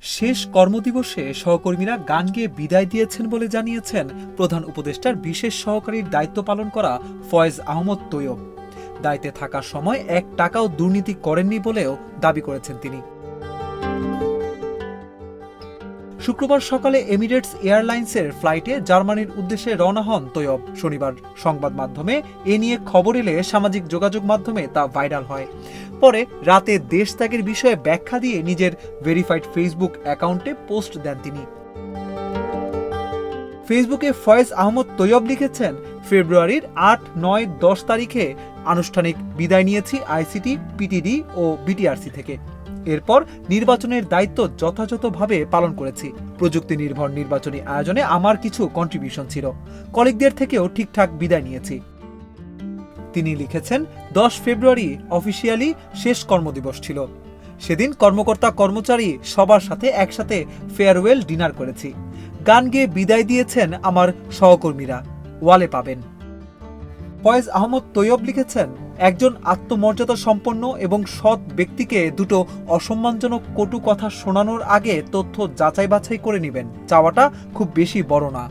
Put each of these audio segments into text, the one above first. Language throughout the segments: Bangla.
শেষ কর্মদিবসে সহকর্মীরা গান গেয়ে বিদায় দিয়েছেন বলে জানিয়েছেন প্রধান উপদেষ্টার বিশেষ সহকারীর দায়িত্ব পালন করা ফয়েজ আহমদ তৈয়ব। দায়িত্বে থাকার সময় 1 টাকাও দুর্নীতি করেননি বলেও দাবি করেছেন তিনি। শুক্রবার সকালে এমিরেটস এয়ারলাইন্সের ফ্লাইটে জার্মানির উদ্দেশ্যে রওনা হন তৈয়ব। শনিবার সংবাদ মাধ্যমে এ নিয়ে খবর এলে সামাজিক যোগাযোগ মাধ্যমে তা ভাইরাল হয়। পরে রাতে দেশ ত্যাগের বিষয়ে ব্যাখ্যা দিয়ে নিজের ভেরিফাইড ফেসবুক অ্যাকাউন্টে পোস্ট দেন তিনি। ফেসবুকে ফয়েজ আহমদ তৈয়ব লিখেছেন, ফেব্রুয়ারির 8, 9, 10 তারিখে আনুষ্ঠানিক বিদায় নিয়েছি আইসিটি, পিটিডি ও বিটিআরসি থেকে। এরপর নির্বাচনের দায়িত্ব যথাযথভাবে পালন করেছি। প্রযুক্তি নির্ভর নির্বাচনী আয়োজনে আমার কিছু কন্ট্রিবিউশন ছিল। কলিগদের থেকেও ঠিকঠাক বিদায় নিয়েছি। তিনি লিখেছেন, 10 ফেব্রুয়ারি অফিসিয়ালি শেষ কর্মদিবস ছিল। সেদিন কর্মকর্তা কর্মচারী সবার সাথে একসাথে ফেয়ারওয়েল ডিনার করেছি। গান গেয়ে বিদায় দিয়েছেন আমার সহকর্মীরা, ওয়ালে পাবেন। ফয়েজ আহমদ তৈয়ব লিখেছেন, একজন আত্মমর্যাদা সম্পন্ন এবং সৎ ব্যক্তিকে দুটো অসম্মানজনক কটু কথা শোনানোর আগে তথ্য যাচাই বাছাই করে নেবেন। চাওয়াটা খুব বেশি বড় না।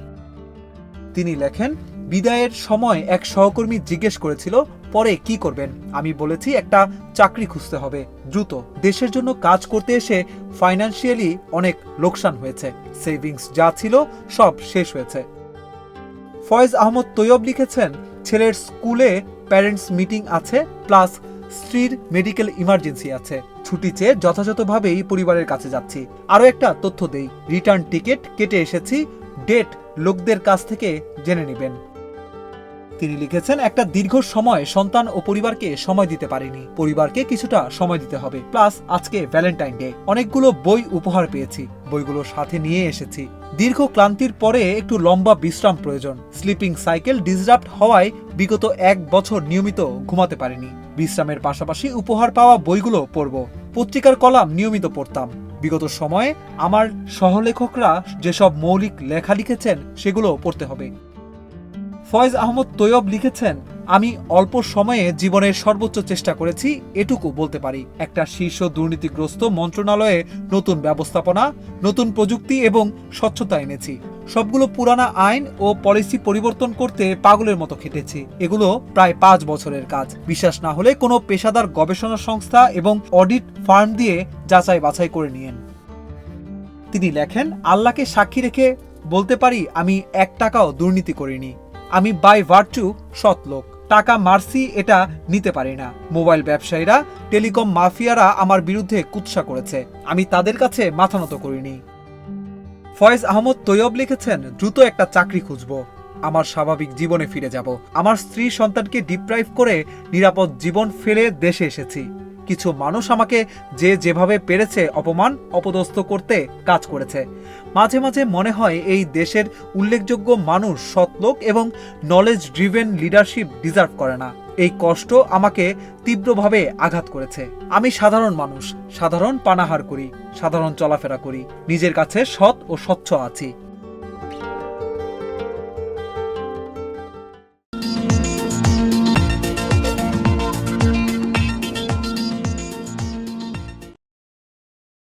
তিনি লেখেন, বিদায়ের সময় এক সহকর্মী জিজ্ঞেস করেছিল পরে কি করবেন। আমি বলেছি একটা চাকরি খুঁজতে হবে দ্রুত। দেশের জন্য কাজ করতে এসে ফাইন্যান্সিয়ালি অনেক লোকসান হয়েছে। সেভিংস যা ছিল সব শেষ হয়েছে। ফয়েজ আহমদ তৈয়ব লিখেছেন, ছেলের স্কুলে প্যারেন্টস মিটিং আছে, প্লাস স্ত্রীর মেডিকেল ইমার্জেন্সি আছে। ছুটি চেয়ে যথাযথভাবেই পরিবারের কাছে যাচ্ছি। আরও একটা তথ্য দেই, রিটার্ন টিকিট কেটে এসেছি, ডেট লোকদের কাছ থেকে জেনে নেবেন। তিনি লিখেছেন, একটা দীর্ঘ সময় সন্তান ও পরিবারকে সময় দিতে পারিনি। পরিবারকে কিছুটা সময় দিতে হবে। প্লাস আজকে ভ্যালেন্টাইন ডে। অনেকগুলো বই উপহার পেয়েছি, বইগুলো সাথে নিয়ে এসেছি। দীর্ঘ ক্লান্তির পরে একটু লম্বা বিশ্রাম প্রয়োজন। স্লিপিং সাইকেল ডিসরাপ্ট হওয়ায় বিগত 1 বছর নিয়মিত ঘুমাতে পারিনি। বিশ্রামের পাশাপাশি উপহার পাওয়া বইগুলো পড়ব। পত্রিকার কলাম নিয়মিত পড়তাম। বিগত সময়ে আমার সহলেখকরা যেসব মৌলিক লেখা লিখেছেন সেগুলো পড়তে হবে। ফয়েজ আহমদ তৈয়ব লিখেছেন, আমি অল্প সময়ে জীবনের সর্বোচ্চ চেষ্টা করেছি, এটুকু বলতে পারি। একটা শীর্ষ দুর্নীতিগ্রস্ত মন্ত্রণালয়ে নতুন ব্যবস্থাপনা, নতুন প্রযুক্তি এবং স্বচ্ছতা এনেছি। সবগুলো পুরানা আইন ও পলিসি পরিবর্তন করতে পাগলের মতো খেটেছি। এগুলো প্রায় 5 বছরের কাজ। বিশ্বাস না হলে কোনো পেশাদার গবেষণা সংস্থা এবং অডিট ফার্ম দিয়ে যাচাই বাছাই করে নিয়েন। তিনি লেখেন, আল্লাহকে সাক্ষী রেখে বলতে পারি আমি 1 টাকাও দুর্নীতি করিনি। আমি বাই ভার্চু সৎ লোক। টাকা মারছি এটা নিতে পারি না। মোবাইল ব্যবসায়ীরা, টেলিকম মাফিয়ারা আমার বিরুদ্ধে কুৎসা করেছে, আমি তাদের কাছে মাথা নত করিনি। ফয়েজ আহমদ তৈয়ব লিখেছেন, দ্রুত একটা চাকরি খুঁজব, আমার স্বাভাবিক জীবনে ফিরে যাব। আমার স্ত্রী সন্তানকে ডিপ্রাইভ করে নিরাপদ জীবন ফেলে দেশে এসেছি। কিছু মানুষ আমাকে যেভাবে পেরেছে অপমান অপদস্থ করতে কাজ করেছে। মাঝে মাঝে মনে হয় এই দেশের উল্লেখযোগ্য মানুষ সৎলোক এবং নলেজ ড্রিভেন লিডারশিপ ডিজার্ভ করে না। এই কষ্ট আমাকে তীব্রভাবে আঘাত করেছে। আমি সাধারণ মানুষ, সাধারণ পানাহার করি, সাধারণ চলাফেরা করি, নিজের কাছে সৎ ও স্বচ্ছ আছি।